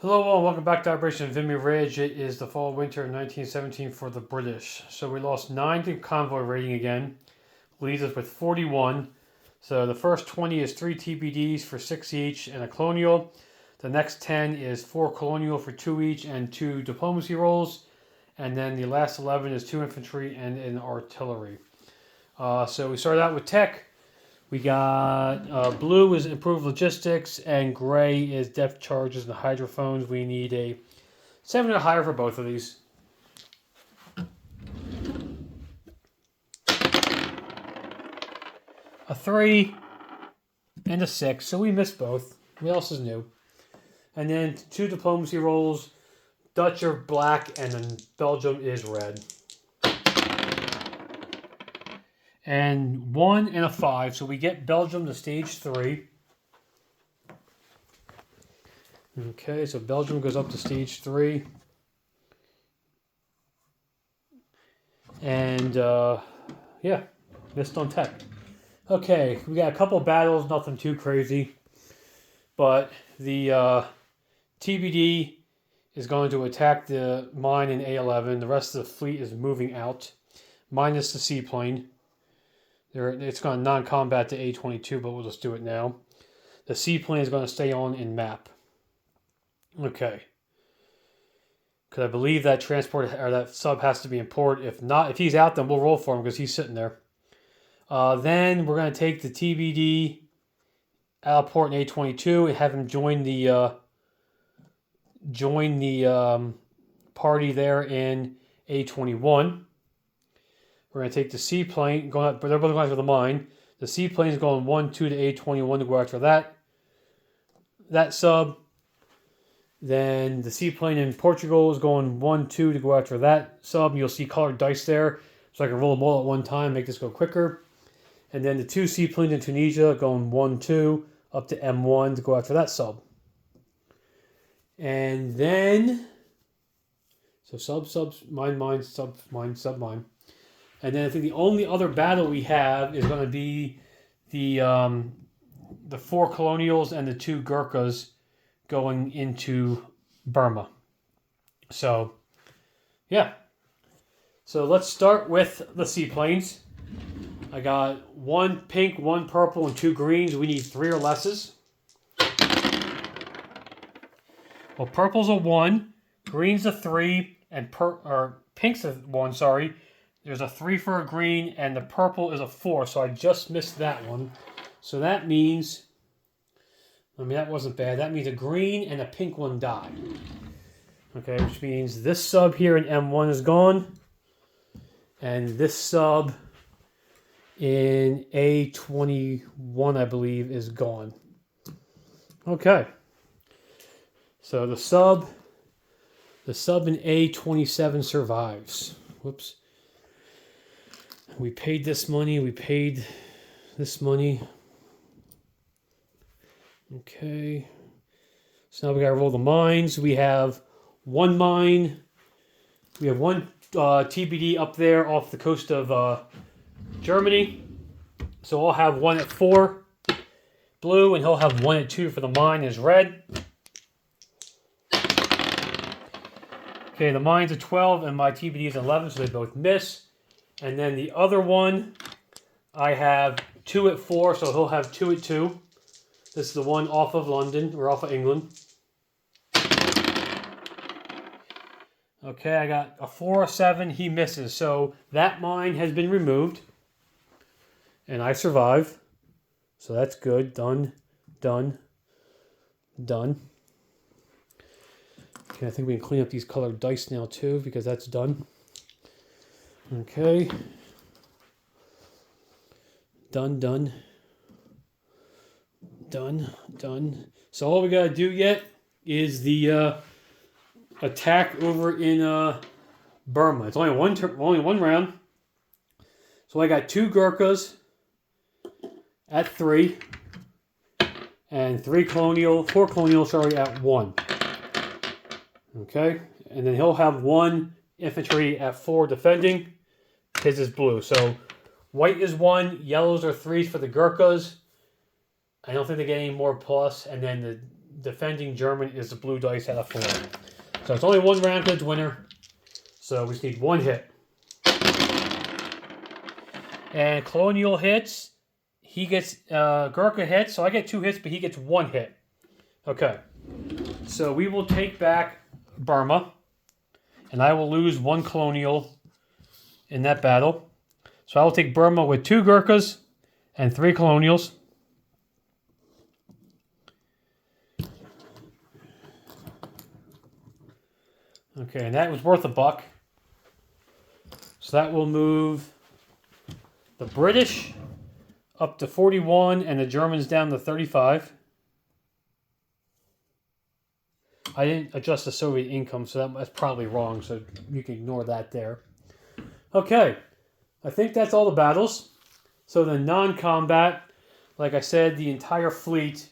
Hello all, welcome back to Operation Vimy Ridge. It is the fall winter of 1917 for the British. So we lost 9 to convoy rating again, leaves us with 41. So the first 20 is 3 TBDs for 6 each and a colonial. The next 10 is 4 colonial for 2 each and 2 diplomacy rolls. And then the last 11 is 2 infantry and an artillery. So we started out with tech. We got blue is improved logistics, and gray is depth charges and hydrophones. We need a 7 or higher for both of these. A 3 and a 6, so we missed both. What else is new? And then 2 diplomacy rolls. Dutch are black, and then Belgium is red. And 1 and a 5, so we get Belgium to stage 3. Okay, so Belgium goes up to stage 3. And, yeah, missed on tech. Okay, we got a couple battles, nothing too crazy. But the TBD is going to attack the mine in A11. The rest of the fleet is moving out, minus the seaplane. It's going to non-combat to A22, but we'll just do it now. The seaplane is going to stay on in map. Okay. Because I believe that transport or that sub has to be in port. If not, if he's out, then we'll roll for him because he's sitting there. Then we're going to take the TBD out of port in A22 and have him join the party there in A21. We're going to take the seaplane, they're both going after the mine. The seaplane is going 1-2 to A21 to go after that sub. Then the seaplane in Portugal is going 1-2 to go after that sub. You'll see colored dice there, so I can roll them all at one time, make this go quicker. And then the 2 seaplanes in Tunisia going 1-2 up to M1 to go after that sub. And then, so sub, mine, sub, mine. And then I think the only other battle we have is going to be the 4 colonials and the 2 Gurkhas going into Burma. So, yeah. So let's start with the seaplanes. I got 1 pink, 1 purple, and 2 greens. We need 3 or lesses. Well, purple's a 1, green's a 3, and pink's a 1, sorry. There's a 3 for a green, and the purple is a 4, so I just missed that one. So that means, that wasn't bad. That means a green and a pink one die. Okay, which means this sub here in M1 is gone, and this sub in A21, I believe, is gone. Okay. So the sub in A27 survives. Whoops. We paid this money. We paid this money. Okay. So now we got to roll the mines. We have 1 mine. We have 1 TBD up there off the coast of Germany. So I'll have 1 at 4 blue, and he'll have 1 at 2 for the mine is red. Okay, the mine's a 12 and my TBD is 11, so they both miss. And then the other one, I have 2 at 4, so he'll have 2 at 2. This is the one off of London, or off of England. Okay, I got a 4, a 7, he misses. So that mine has been removed. And I survive. So that's good. Done. Okay, I think we can clean up these colored dice now too, because that's done. Okay. Done. So all we gotta do yet is the attack over in Burma. It's only one round. So I got 2 Gurkhas at 3, and 4 colonial, at 1. Okay, and then he'll have 1 infantry at 4 defending. His is blue. So white is 1, yellows are 3s for the Gurkhas. I don't think they get any more plus, and then defending German is the blue dice at a 4. So it's only 1 round to the winner. So we just need 1 hit. And Colonial hits. He gets Gurkha hits, so I get 2 hits, but he gets 1 hit. Okay. So we will take back Burma. And I will lose 1 Colonial in that battle. So I will take Burma with 2 Gurkhas and 3 Colonials. Okay, and that was worth $1. So that will move the British up to 41 and the Germans down to 35. I didn't adjust the Soviet income, so that's probably wrong, so you can ignore that there. Okay, I think that's all the battles. So the non-combat, like I said, the entire fleet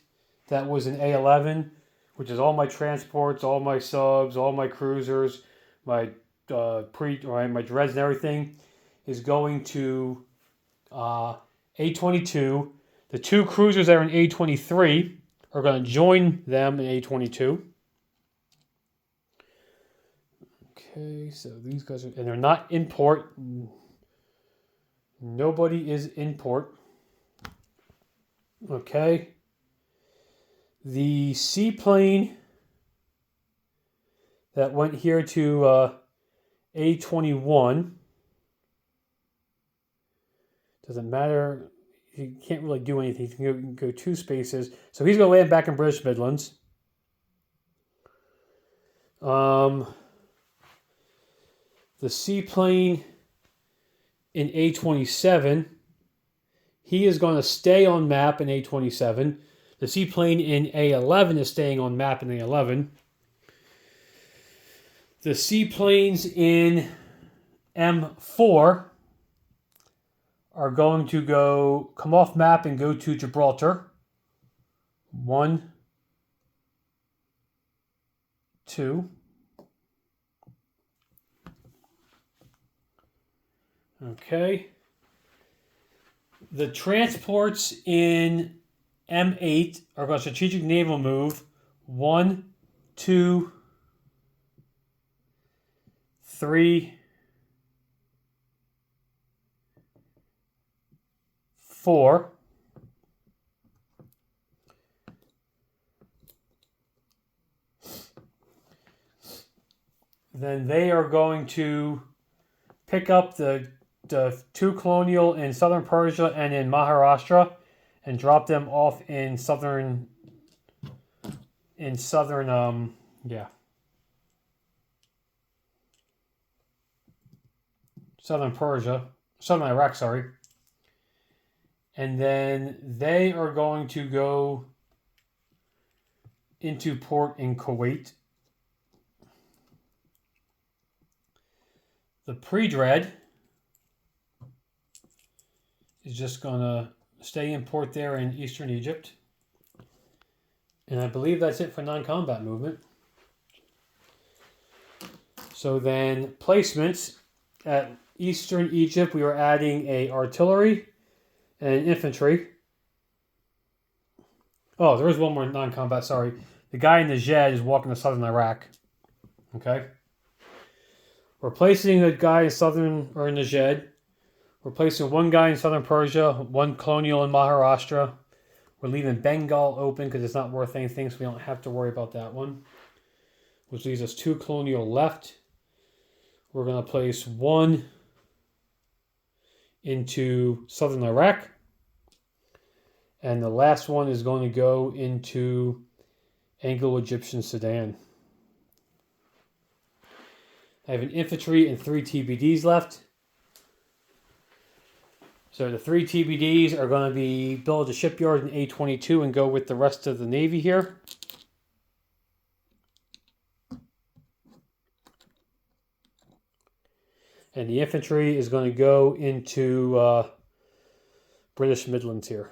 that was in A11, which is all my transports, all my subs, all my cruisers, my my dreads and everything, is going to A22. The 2 cruisers that are in A23 are going to join them in A22. Okay, so these guys are, and they're not in port. Nobody is in port. Okay. The seaplane that went here to A21 doesn't matter. You can't really do anything. You can go 2 spaces. So he's going to land back in British Midlands. The seaplane in A27, he is going to stay on map in A27. The seaplane in A11 is staying on map in A11. The seaplanes in M4 are going to come off map and go to Gibraltar. 1, 2. Okay. The transports in M8 are going to strategic naval move. 1, 2, 3, 4. Then they are going to pick up the 2 colonial in southern Persia and in Maharashtra and drop them off in southern southern Persia, southern Iraq, sorry. And then they are going to go into port in Kuwait. The pre-dread is just going to stay in port there in eastern Egypt. And I believe that's it for non-combat movement. So then placements at eastern Egypt, we are adding a artillery and an infantry. Oh, there is one more non-combat, sorry. The guy in the Jed is walking to southern Iraq. Okay. We're placing a guy in southern, or in the Jed. We're placing 1 guy in southern Persia, 1 colonial in Maharashtra. We're leaving Bengal open because it's not worth anything, so we don't have to worry about that one. Which leaves us 2 colonial left. We're going to place 1 into southern Iraq. And the last one is going to go into Anglo-Egyptian Sudan. I have an infantry and 3 TBDs left. So the 3 TBDs are going to be built a shipyard in A22 and go with the rest of the Navy here. And the infantry is going to go into British Midlands here.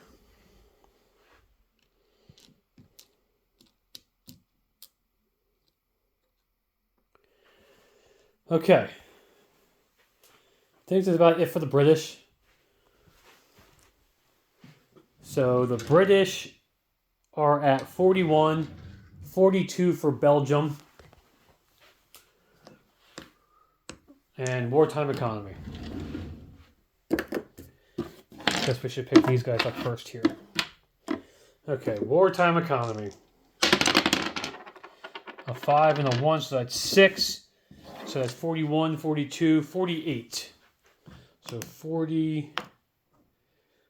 Okay. I think that's about it for the British. So the British are at 41 42 for Belgium. And wartime economy. Guess we should pick these guys up first here. Okay, wartime economy. A 5 and a 1, so that's 6. So that's 41, 42, 48. So 40,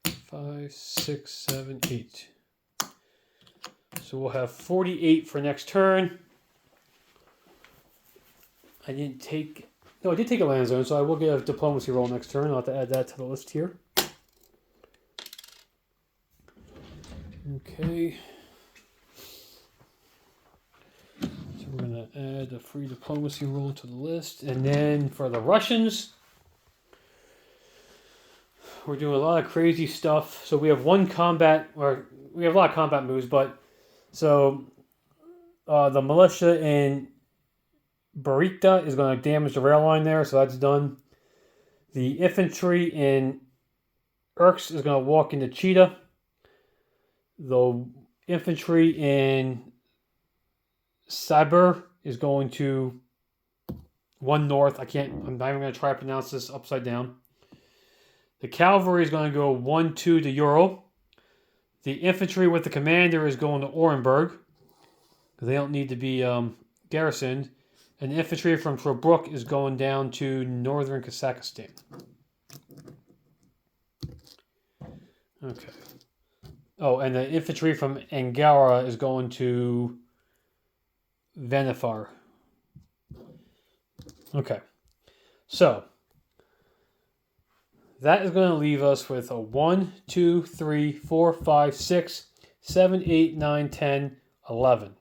5, 6, 7, 8. So we'll have 48 for next turn. I did take a land zone, so I will get a diplomacy roll next turn. I'll have to add that to the list here. Okay. So we're going to add a free diplomacy roll to the list. And then for the Russians, we're doing a lot of crazy stuff. So we have we have a lot of combat moves, but so the militia in Barikta is going to damage the rail line there, so that's done. The infantry in Irks is going to walk into Cheetah. The infantry in Sabur is going to 1 north. I'm not even going to try to pronounce this upside down. The cavalry is going to go 1-2 to Ural. The infantry with the commander is going to Orenburg, because they don't need to be garrisoned. And the infantry from Tobruk is going down to northern Kazakhstan. Okay. Oh, and the infantry from Angara is going to Vanifar. Okay. So, that is going to leave us with a 1, 2, 3, 4, 5, 6, 7, 8, 9, 10, 11.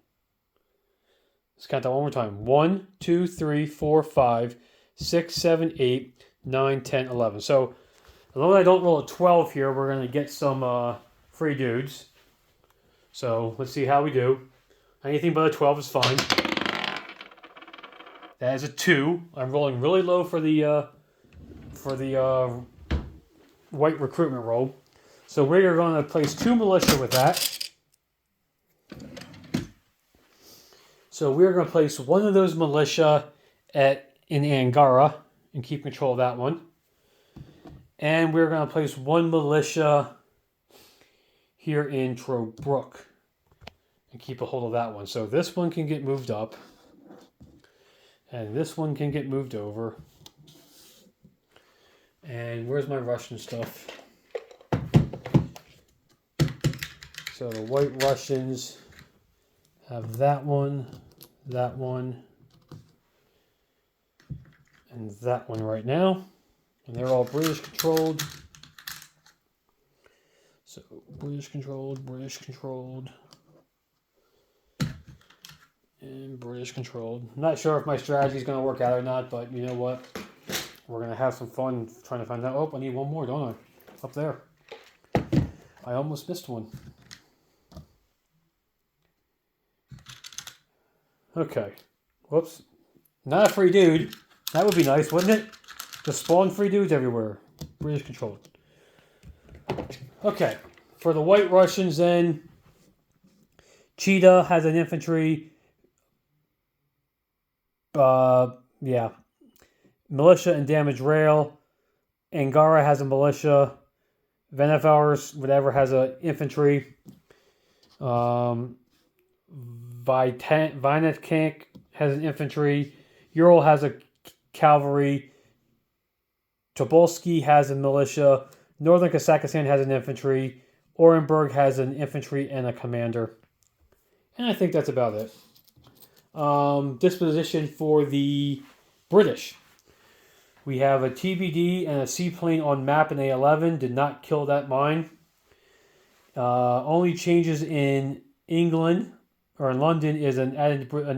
Let's count that one more time. 1, 2, 3, 4, 5, 6, 7, 8, 9, 10, 11. So, as long as I don't roll a 12 here, we're going to get some free dudes. So, let's see how we do. Anything but a 12 is fine. That is a 2. I'm rolling really low for the white recruitment roll. So we're going to place 2 militia with that. So we're going to place one of those militia in Angara and keep control of that one. And we're going to place 1 militia here in Tobruk and keep a hold of that one. So this one can get moved up. And this one can get moved over. And where's my Russian stuff? So the White Russians have that one, and that one right now. And they're all British controlled. So British controlled, and British controlled. I'm not sure if my strategy is going to work out or not, but you know what? We're going to have some fun trying to find out. Oh, I need one more, don't I? Up there. I almost missed one. Okay. Whoops. Not a free dude. That would be nice, wouldn't it? Just spawn free dudes everywhere. British controlled. Okay. For the White Russians then, Cheetah has an infantry. Militia and damage rail. Angara has a militia. Venefars, whatever, has a infantry. Vinetkank has an infantry. Ural has a cavalry. Tobolsky has a militia. Northern Kazakhstan has an infantry. Orenburg has an infantry and a commander. And I think that's about it. Disposition for the British. We have a TBD and a seaplane on map in A11. Did not kill that mine. Only changes in England or in London is an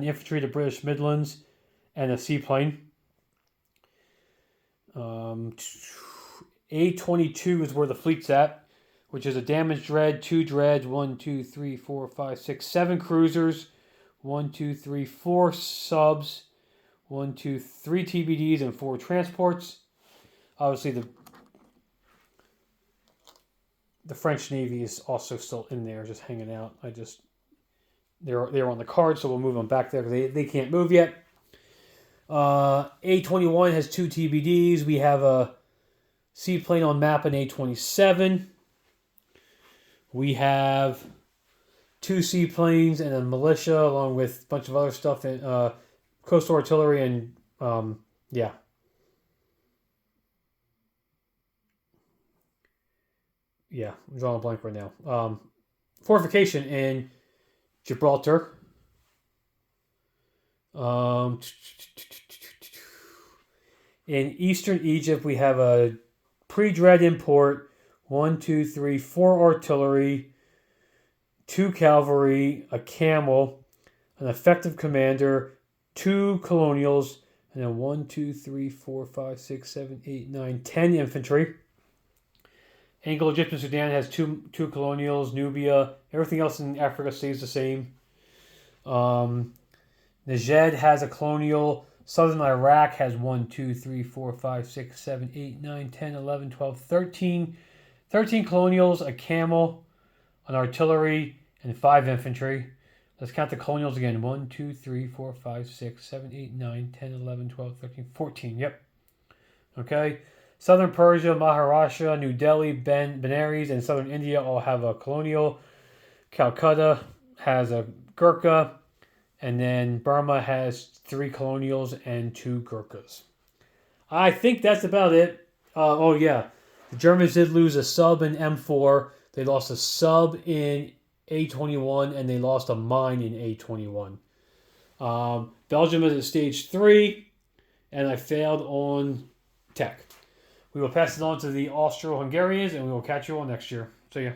infantry to British Midlands and a seaplane. A22 is where the fleet's at, which is a damaged dread, 2 dreads, 1, 2, 3, 4, 5, 6, 7 cruisers, 1, 2, 3, 4 subs, 1, 2, 3 TBDs, and 4 transports. Obviously, the French Navy is also still in there, just hanging out. I just they're on the card, so we'll move them back there because they can't move yet. A21 has 2 TBDs. We have a seaplane on map in A27. We have 2 seaplanes and a militia, along with a bunch of other stuff in coastal artillery and yeah. Yeah, I'm drawing a blank right now. Fortification in Gibraltar. In eastern Egypt, we have a pre-dread import, 1, 2, 3, 4 artillery, 2 cavalry, a camel, an effective commander, 2 colonials, and then 1, 2, 3, 4, 5, 6, 7, 8, 9, 10 infantry. Anglo-Egyptian Sudan has two colonials, Nubia. Everything else in Africa stays the same. Najd has a colonial. Southern Iraq has 1, 2, 3, 4, 5, 6, 7, 8, 9, 10, 11, 12, 13. 13 colonials, a camel, an artillery, and 5 infantry. Let's count the colonials again. 1, 2, 3, 4, 5, 6, 7, 8, 9, 10, 11, 12, 13, 14. Yep. Okay. Southern Persia, Maharashtra, New Delhi, Benares, and Southern India all have a colonial. Calcutta has a Gurkha. And then Burma has 3 colonials and 2 Gurkhas. I think that's about it. Oh, yeah. The Germans did lose a sub in M4. They lost a sub in A21, and they lost a mine in A21. Belgium is at stage 3, and I failed on tech. We will pass it on to the Austro-Hungarians, and we will catch you all next year. See ya.